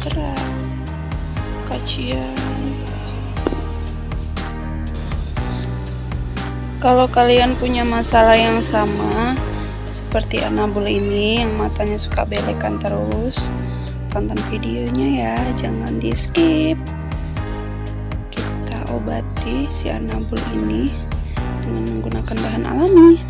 bergerak. Kasian. Kalau kalian punya masalah yang sama seperti Anabul ini yang matanya suka belekan terus, tonton videonya ya, jangan di skip. Kita obati si Anabul ini dengan menggunakan bahan alami.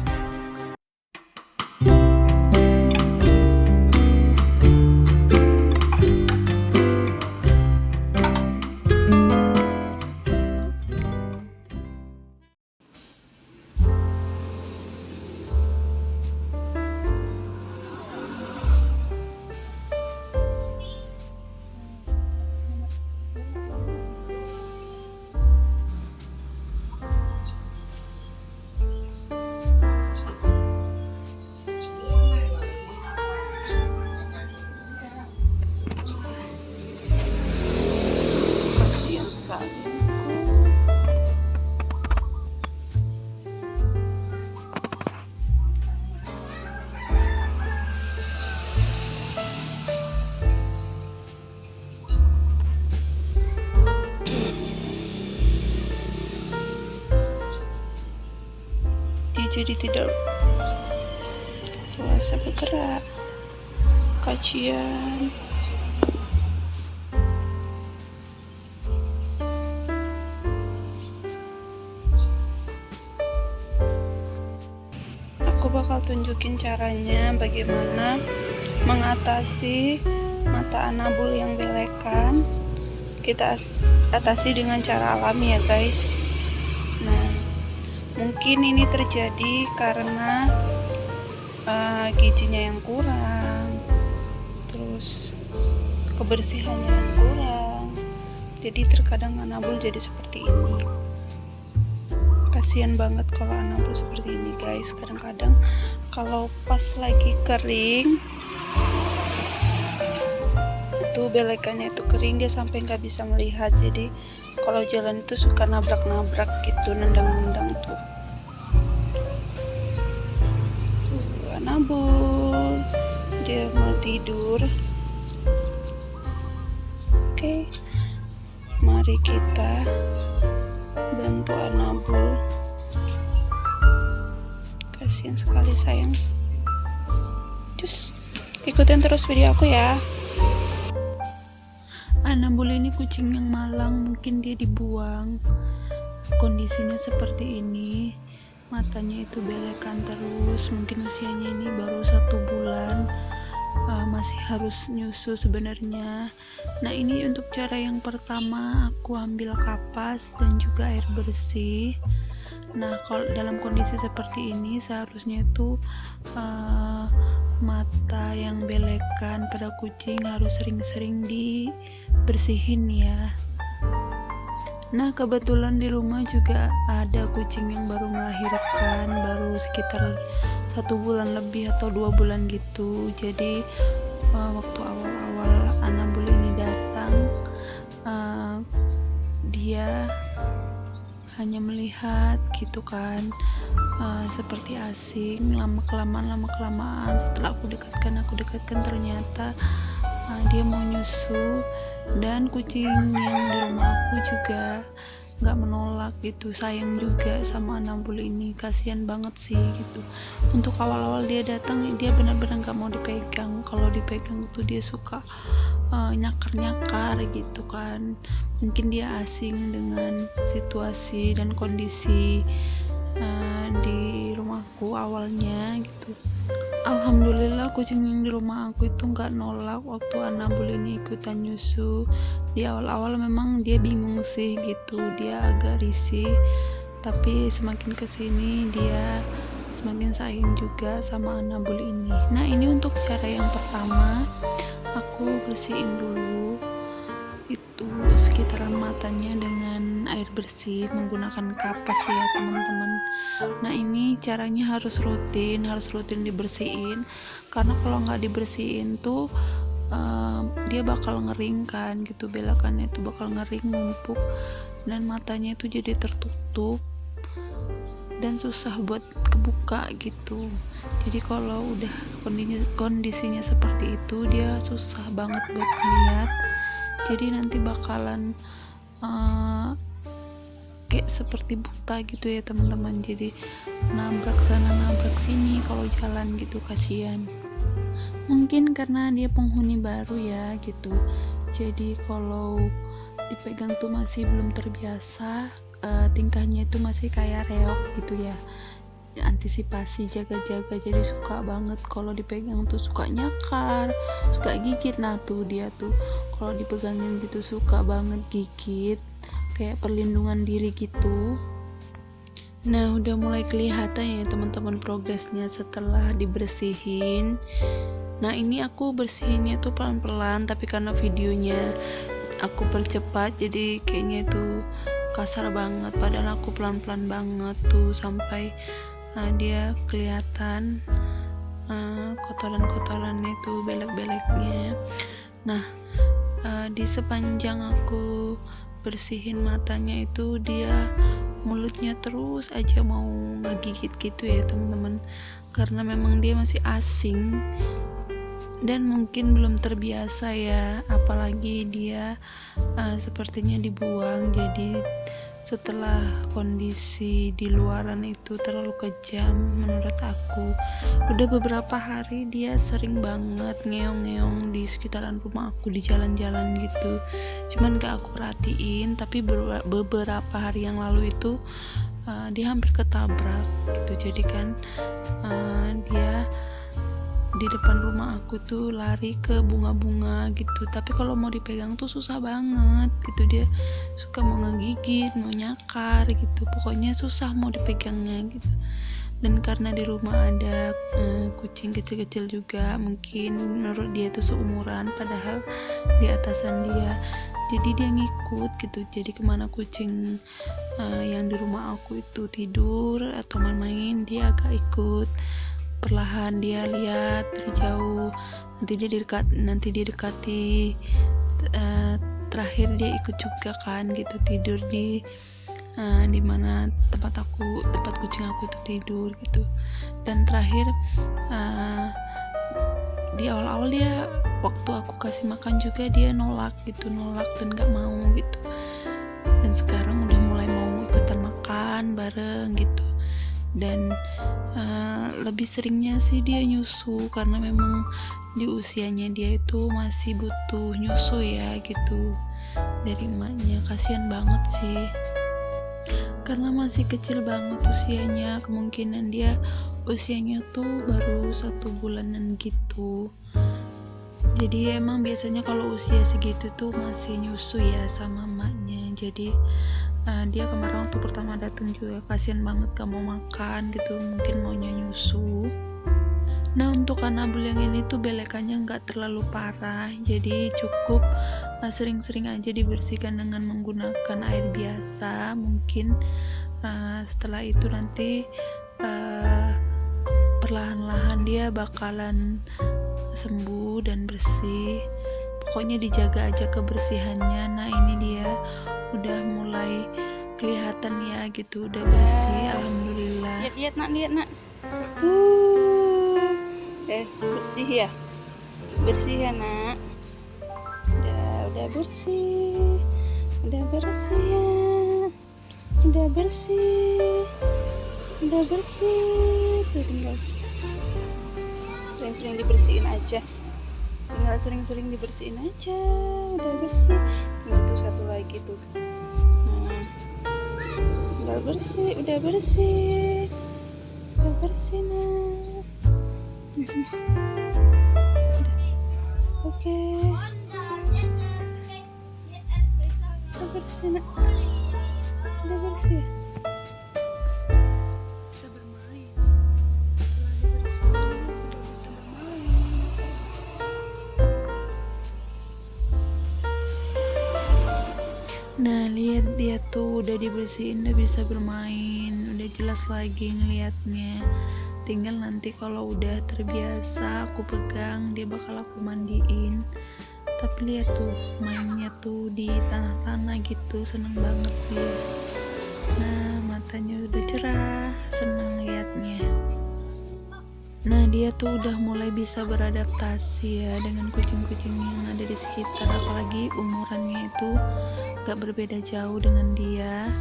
Kasian sekali. Dia jadi tidak kuasa bergerak. Kasian. Aku bakal tunjukin caranya bagaimana mengatasi mata Anabul yang belekan. Kita atasi dengan cara alami ya guys. Nah, mungkin ini terjadi karena gizinya yang kurang, terus kebersihannya yang kurang, jadi terkadang Anabul jadi seperti ini. Kasian banget kalau Anabul seperti ini guys. Kadang-kadang kalau pas lagi kering itu belekannya itu kering, dia sampai nggak bisa melihat, jadi kalau jalan itu suka nabrak-nabrak gitu, nendang-nendang tuh. Anabul dia mau tidur. Oke, mari kita bantu Anabul. Kasian sekali sayang. Cus, ikutin terus video aku ya. Anabul ini kucing yang malang, mungkin dia dibuang. Kondisinya seperti ini, matanya itu belekan terus, mungkin usianya ini baru 1 bulan, masih harus nyusu sebenarnya. Nah, ini untuk cara yang pertama, aku ambil kapas dan juga air bersih. Nah, kalau dalam kondisi seperti ini seharusnya itu mata yang belekan pada kucing harus sering-sering dibersihin ya. Nah, kebetulan di rumah juga ada kucing yang baru melahirkan, baru sekitar 1 bulan lebih atau 2 bulan gitu. Jadi waktu awal-awal Anabul ini datang, dia hanya melihat gitu kan, seperti asing. Lama-kelamaan setelah aku dekatkan ternyata dia mau nyusu. Dan kucing yang di rumah aku juga nggak menolak gitu, sayang juga sama Anabul ini, kasihan banget sih gitu. Untuk awal-awal dia datang, dia benar-benar nggak mau dipegang. Kalau dipegang itu dia suka nyakar-nyakar gitu kan. Mungkin dia asing dengan situasi dan kondisi di rumahku awalnya gitu. Alhamdulillah kucing yang di rumah aku itu nggak nolak waktu Anabul ini ikutan nyusu. Di awal-awal memang dia bingung sih gitu, dia agak risih, tapi semakin kesini dia semakin sayang juga sama Anabul ini. Nah, ini untuk cara yang pertama, aku bersihin dulu itu sekitaran matanya dengan air bersih menggunakan kapas ya teman-teman. Nah, ini caranya harus rutin dibersihin, karena kalau nggak dibersihin tuh dia bakal ngering kan gitu, belakannya itu bakal ngering, numpuk, dan matanya itu jadi tertutup dan susah buat kebuka gitu. Jadi kalau udah kondisinya seperti itu, dia susah banget buat lihat. jadi nanti bakalan kayak seperti buta gitu ya teman-teman, jadi nabrak sana nabrak sini kalau jalan gitu, kasihan. Mungkin karena dia penghuni baru ya gitu, jadi kalau dipegang tuh masih belum terbiasa, tingkahnya itu masih kayak reok gitu ya, antisipasi jaga-jaga, jadi suka banget kalau dipegang tuh suka nyakar, suka gigit. Nah tuh dia tuh kalau dipegangin gitu suka banget gigit, kayak perlindungan diri gitu. Nah udah mulai kelihatan ya teman-teman progresnya setelah dibersihin. Nah ini aku bersihinnya tuh pelan-pelan, tapi karena videonya aku percepat jadi kayaknya itu kasar banget, padahal aku pelan-pelan banget tuh sampai dia kelihatan kotoran-kotorannya tuh, belek-beleknya. Nah di sepanjang aku bersihin matanya itu dia mulutnya terus aja mau ngegigit gitu ya teman-teman, karena memang dia masih asing dan mungkin belum terbiasa ya, apalagi dia sepertinya dibuang, jadi setelah kondisi di luaran itu terlalu kejam menurut aku. Udah beberapa hari dia sering banget ngeong-ngeong di sekitaran rumah aku, di jalan-jalan gitu, cuman gak aku perhatiin. Tapi beberapa hari yang lalu itu dia hampir ketabrak gitu, jadi kan dia di depan rumah aku tuh lari ke bunga-bunga gitu, tapi kalau mau dipegang tuh susah banget gitu, dia suka mau ngegigit, mau nyakar gitu, pokoknya susah mau dipegangnya gitu. Dan karena di rumah ada kucing kecil-kecil juga, mungkin menurut dia tuh seumuran padahal di atasan dia, jadi dia ngikut gitu. Jadi kemana kucing yang di rumah aku itu tidur atau main-main, dia agak ikut. Perlahan dia lihat dari jauh, nanti dia dekati, terakhir dia ikut juga kan gitu, tidur di mana tempat kucing aku itu tidur gitu. Dan terakhir di awal-awal dia waktu aku kasih makan juga dia nolak dan gak mau gitu, dan sekarang udah mulai mau ikutan makan bareng gitu. Dan lebih seringnya sih dia nyusu, karena memang di usianya dia itu masih butuh nyusu ya gitu dari emaknya. Kasian banget sih, karena masih kecil banget usianya, kemungkinan dia usianya tuh baru 1 bulanan gitu. Jadi emang biasanya kalau usia segitu tuh masih nyusu ya sama emaknya. Jadi dia kemarin waktu pertama datang juga kasihan banget gak mau makan gitu, mungkin maunya nyusu. Nah untuk Anabul yang ini tuh belekannya gak terlalu parah, jadi cukup sering-sering aja dibersihkan dengan menggunakan air biasa. Mungkin setelah itu nanti perlahan-lahan dia bakalan sembuh dan bersih, pokoknya dijaga aja kebersihannya. Nah ini dia udah mulai kelihatan ya gitu, udah bersih, alhamdulillah. Lihat nak bersih ya nak, udah bersih ya, udah bersih tuh, tinggal sering-sering dibersihin aja, udah bersih. Itu satu lagi tuh, nah udah bersih nah. Oke. Udah bersih nak, udah bersih. Bisa bermain, setelah dibersihin sudah bisa bermain. Nah lihat dia tuh udah dibersihin, udah bisa bermain, udah jelas lagi ngelihatnya. Tinggal nanti kalau udah terbiasa aku pegang, dia bakal aku mandiin. Tapi lihat tuh mainnya tuh di tanah-tanah gitu, seneng banget dia. Nah matanya udah cerah, seneng liatnya. Nah, dia tuh udah mulai bisa beradaptasi ya dengan kucing-kucing yang ada di sekitar, apalagi umurannya itu gak berbeda jauh dengan dia.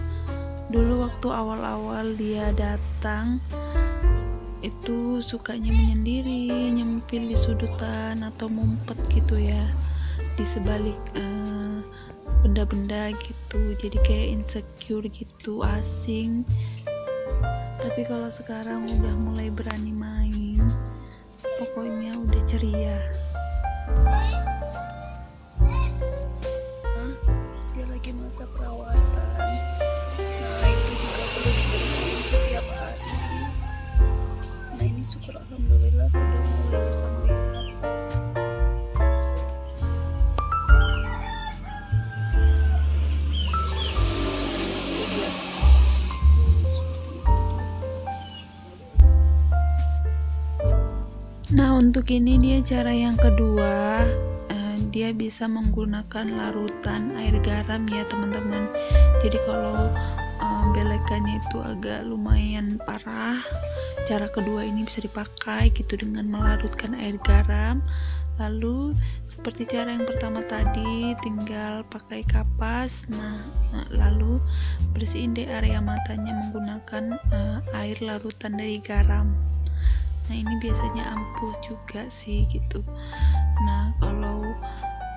Dulu waktu awal-awal dia datang itu sukanya menyendiri, nyempil di sudutan atau ngumpet gitu ya di sebalik benda-benda gitu, jadi kayak insecure gitu, asing. Tapi kalau sekarang udah mulai berani main, pokoknya udah ceria. Dia lagi masa perawatan, nah itu juga perlu dibersihin setiap hari. Nah ini syukur alhamdulillah udah mulai bisa melihat. Nah untuk ini dia cara yang kedua, dia bisa menggunakan larutan air garam ya teman-teman. Jadi kalau belekannya itu agak lumayan parah, cara kedua ini bisa dipakai gitu dengan melarutkan air garam. Lalu seperti cara yang pertama tadi, tinggal pakai kapas. Nah lalu bersihin deh area matanya menggunakan air larutan dari garam. Nah ini biasanya ampuh juga sih gitu. Nah kalau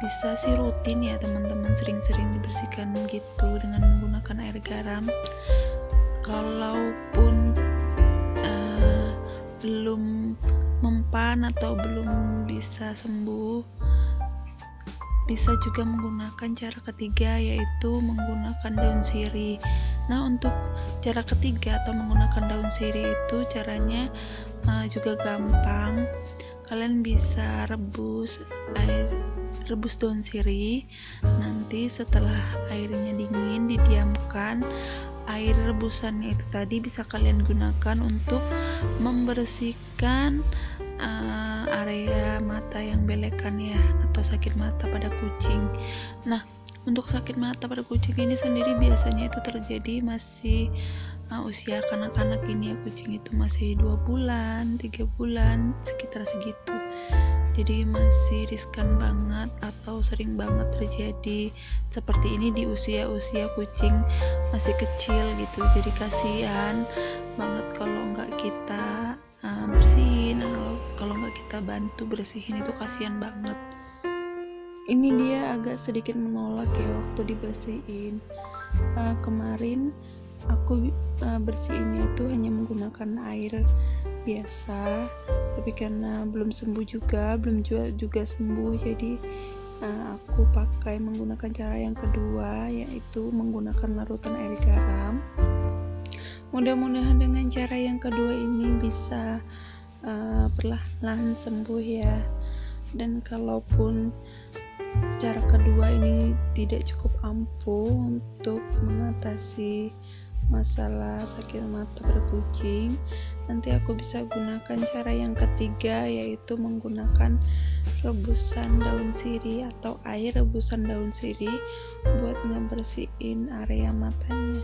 bisa sih rutin ya teman-teman, sering-sering dibersihkan gitu dengan menggunakan air garam. Kalaupun belum mempan atau belum bisa sembuh, bisa juga menggunakan cara ketiga, yaitu menggunakan daun sirih. Nah untuk cara ketiga atau menggunakan daun sirih itu caranya juga gampang. Kalian bisa rebus daun sirih. Nanti setelah airnya dingin didiamkan. Air rebusannya itu tadi bisa kalian gunakan untuk membersihkan area mata yang belekan ya, atau sakit mata pada kucing. Nah untuk sakit mata pada kucing ini sendiri biasanya itu terjadi masih usia kanak-kanak ini ya, kucing itu masih 2 bulan, 3 bulan, sekitar segitu. Jadi masih riskan banget atau sering banget terjadi seperti ini di usia-usia kucing masih kecil gitu. Jadi kasihan banget kalau nggak kita bersihin, atau kalau nggak kita bantu bersihin, itu kasihan banget. Ini dia agak sedikit menolak ya waktu dibersihin. Kemarin aku bersihinnya itu hanya menggunakan air biasa, tapi karena belum sembuh juga sembuh, jadi aku pakai menggunakan cara yang kedua, yaitu menggunakan larutan air garam. Mudah-mudahan dengan cara yang kedua ini bisa perlahan-lahan sembuh ya. Dan kalaupun cara kedua ini tidak cukup ampuh untuk mengatasi masalah sakit mata pada kucing, nanti aku bisa gunakan cara yang ketiga, yaitu menggunakan rebusan daun sirih atau air rebusan daun sirih buat ngebersihin area matanya.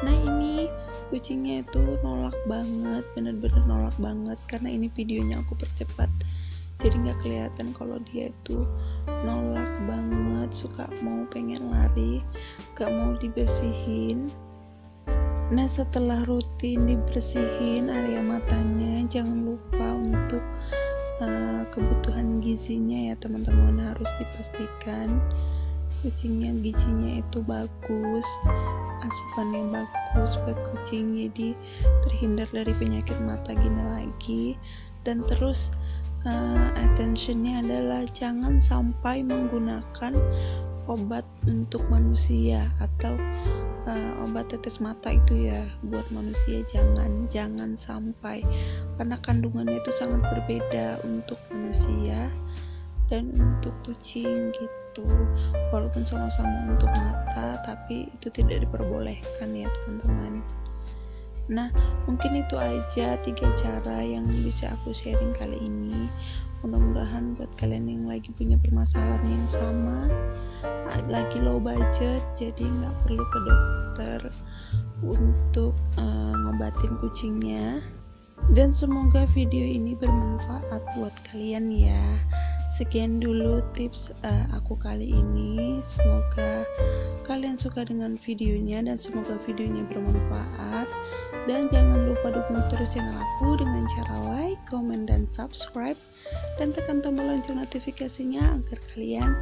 Nah ini kucingnya itu nolak banget, bener-bener nolak banget, karena ini videonya aku percepat jadi nggak kelihatan kalau dia itu nolak banget, suka mau pengen lari, gak mau dibersihin. Nah setelah rutin dibersihin area matanya, jangan lupa untuk kebutuhan gizinya ya teman-teman, harus dipastikan kucingnya gizinya itu bagus, asupannya bagus buat kucing, jadi terhindar dari penyakit mata gini lagi. Dan terus attentionnya adalah jangan sampai menggunakan obat untuk manusia atau obat tetes mata itu ya buat manusia, jangan sampai, karena kandungannya itu sangat berbeda untuk manusia dan untuk kucing gitu. Walaupun sama-sama untuk mata, tapi itu tidak diperbolehkan ya teman-teman. Nah mungkin itu aja 3 cara yang bisa aku sharing kali ini. Mudah-mudahan buat kalian yang lagi punya permasalahan yang sama, lagi low budget, jadi nggak perlu ke dokter untuk ngobatin kucingnya, Dan semoga video ini bermanfaat buat kalian ya. Sekian dulu tips aku kali ini. Semoga kalian suka dengan videonya dan semoga videonya bermanfaat. Dan jangan lupa dukung terus channel aku dengan cara like, komen, dan subscribe. Dan tekan tombol lonceng notifikasinya agar kalian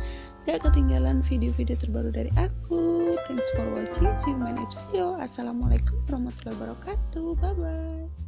gak ketinggalan video-video terbaru dari aku. Thanks for watching. See you in my next video. Assalamualaikum warahmatullahi wabarakatuh. Bye bye.